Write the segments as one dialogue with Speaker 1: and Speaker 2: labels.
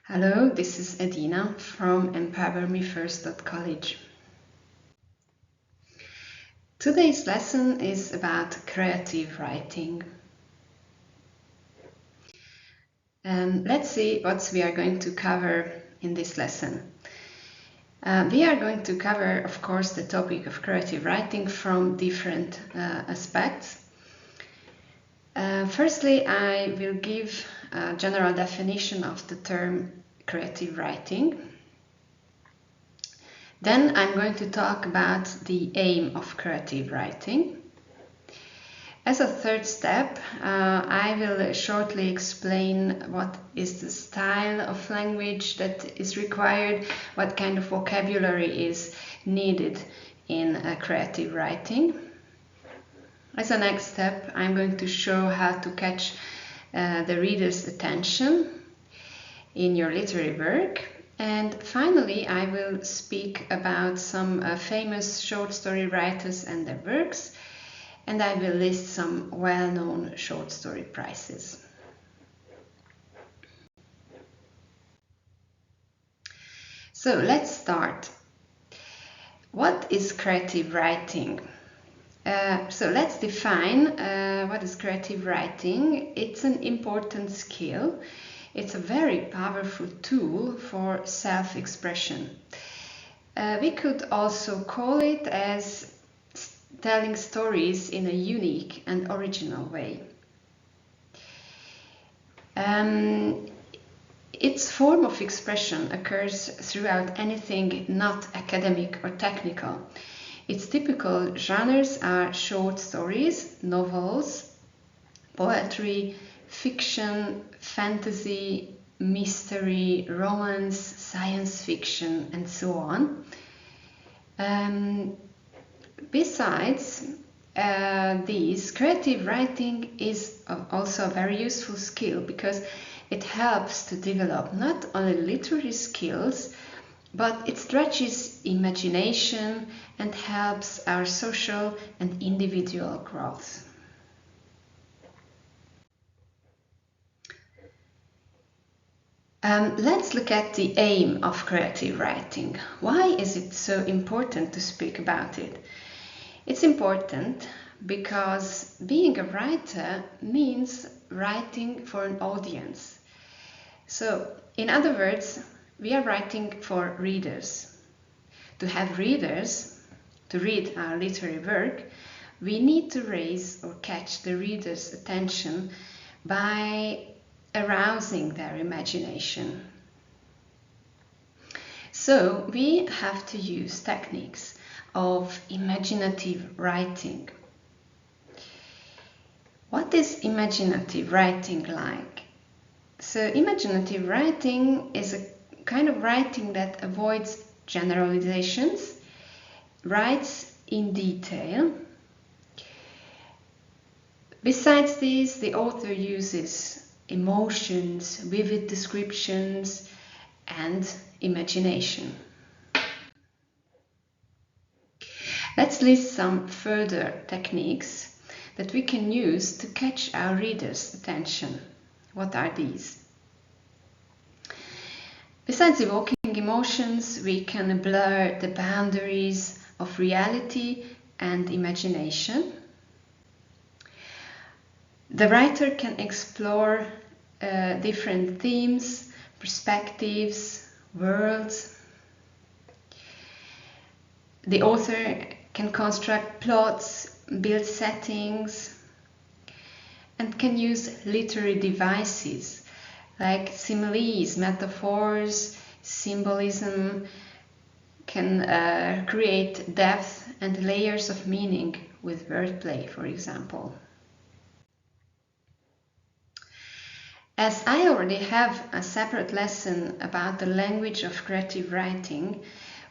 Speaker 1: Hello, this is Edina from empowermefirst.college. Today's lesson is about creative writing. Let's see what we are going to cover in this lesson. We are going to cover, of course, the topic of creative writing from different aspects. Firstly, I will give a general definition of the term creative writing. Then I'm going to talk about the aim of creative writing. As a third step, I will shortly explain what is the style of language that is required, what kind of vocabulary is needed in creative writing. As a next step, I'm going to show how to catch the reader's attention in your literary work. And finally, I will speak about some famous short story writers and their works, and I will list some well-known short story prizes. So let's start. What is creative writing? So let's define what is creative writing. It's an important skill. It's a very powerful tool for self-expression. We could also call it as telling stories in a unique and original way. Its form of expression occurs throughout anything not academic or technical. Its typical genres are short stories, novels, poetry, fiction, fantasy, mystery, romance, science fiction, and so on. Besides these, creative writing is also a very useful skill because it helps to develop not only literary skills, but it stretches imagination and helps our social and individual growth. Let's look at the aim of creative writing. Why is it so important to speak about it? It's important because being a writer means writing for an audience. So, in other words, we are writing for readers. To have readers, to read our literary work, we need to raise or catch the reader's attention by arousing their imagination. So we have to use techniques of imaginative writing. What is imaginative writing like? So imaginative writing is a kind of writing that avoids generalizations, writes in detail. Besides these, the author uses emotions, vivid descriptions, and imagination. Let's list some further techniques that we can use to catch our readers' attention. What are these? Besides evoking emotions, we can blur the boundaries of reality and imagination. The writer can explore different themes, perspectives, worlds. The author can construct plots, build settings, and can use literary devices like similes, metaphors, symbolism, can create depth and layers of meaning with wordplay, for example. As I already have a separate lesson about the language of creative writing,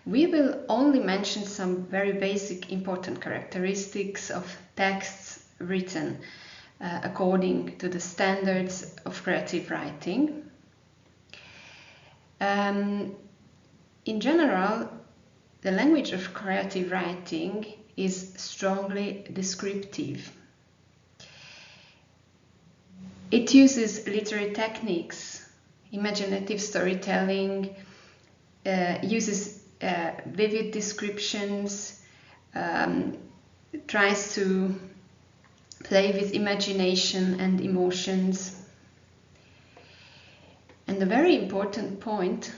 Speaker 1: we will only mention some very basic important characteristics of texts written according to the standards of creative writing. In general, the language of creative writing is strongly descriptive. It uses literary techniques Imaginative storytelling uses vivid descriptions, tries to play with imagination and emotions. And a very important point,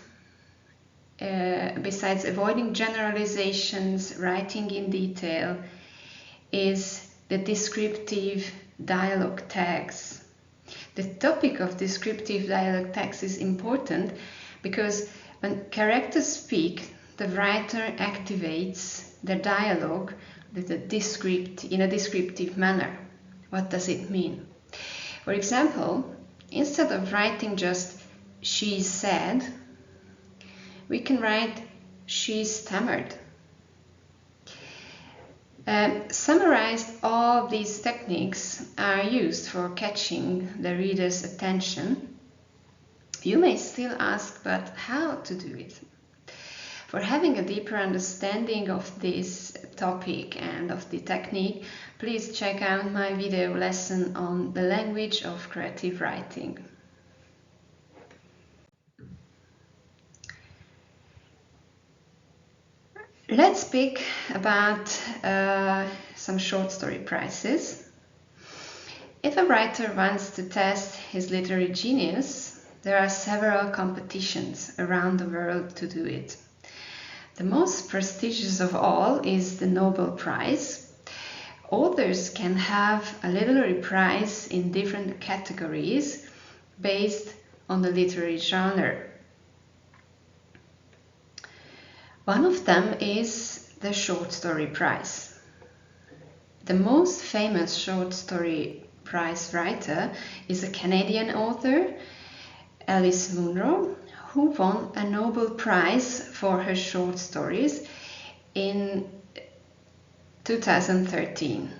Speaker 1: besides avoiding generalizations, writing in detail, is the descriptive dialogue tags. The topic of descriptive dialogue tags is important because when characters speak, the writer activates the dialogue with in a descriptive manner. What does it mean? For example, instead of writing just "she said," we can write "she stammered." Summarized, all these techniques are used for catching the reader's attention. You may still ask, but how to do it? For having a deeper understanding of this topic and of the technique, please check out my video lesson on the language of creative writing. Let's speak about some short story prizes. If a writer wants to test his literary genius, there are several competitions around the world to do it. The most prestigious of all is the Nobel Prize. Authors can have a literary prize in different categories based on the literary genre. One of them is the Short Story Prize. The most famous short story prize writer is a Canadian author, Alice Munro, who won a Nobel Prize for her short stories in 2013.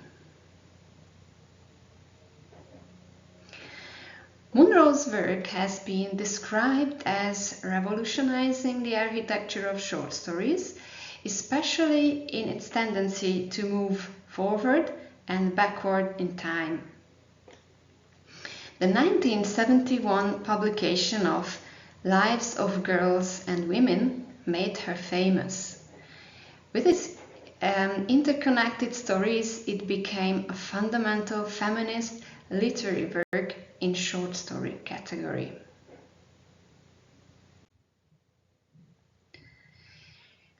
Speaker 1: Munro's work has been described as revolutionizing the architecture of short stories, especially in its tendency to move forward and backward in time. The 1971 publication of Lives of Girls and Women made her famous. With its interconnected stories, it became a fundamental feminist literary work in short story category.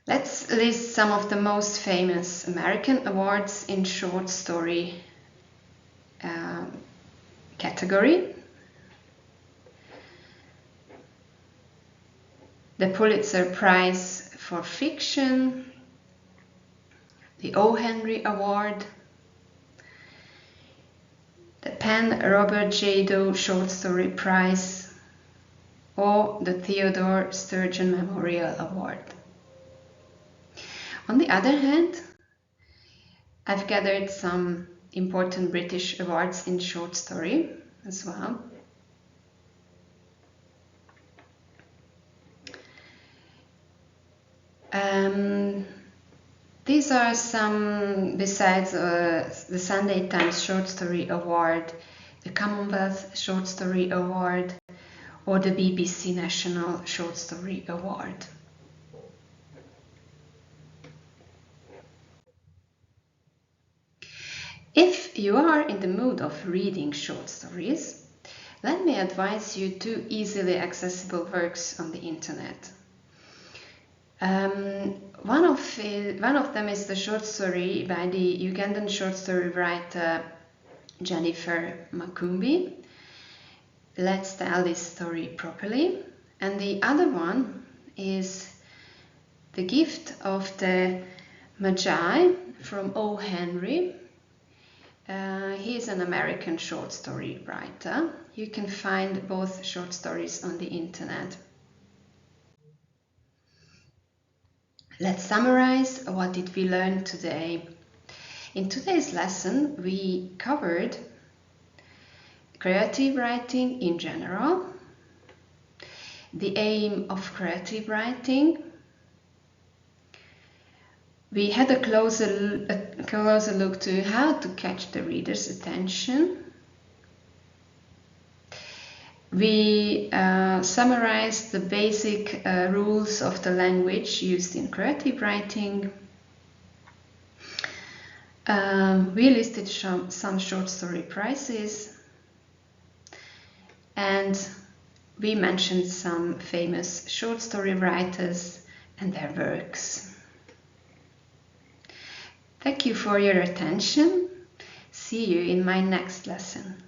Speaker 1: Let's list some of the most famous American awards in short story category. The Pulitzer Prize for Fiction, the O. Henry Award, the Penn Robert J. Doe Short Story Prize, or the Theodore Sturgeon Memorial Award. On the other hand, I've gathered some important British awards in short story as well. These are some, besides the Sunday Times Short Story Award, the Commonwealth Short Story Award, or the BBC National Short Story Award. If you are in the mood of reading short stories, let me advise you two easily accessible works on the internet. One of them is the short story by the Ugandan short story writer Jennifer Makumbi, Let's Tell This Story Properly. And the other one is The Gift of the Magi from O. Henry. He is an American short story writer. You can find both short stories on the internet. Let's summarize what did we learn today. In today's lesson, we covered creative writing in general, the aim of creative writing. We had a closer look to how to catch the reader's attention. We summarized the basic rules of the language used in creative writing. We listed some short story prizes, and we mentioned some famous short story writers and their works. Thank you for your attention. See you in my next lesson.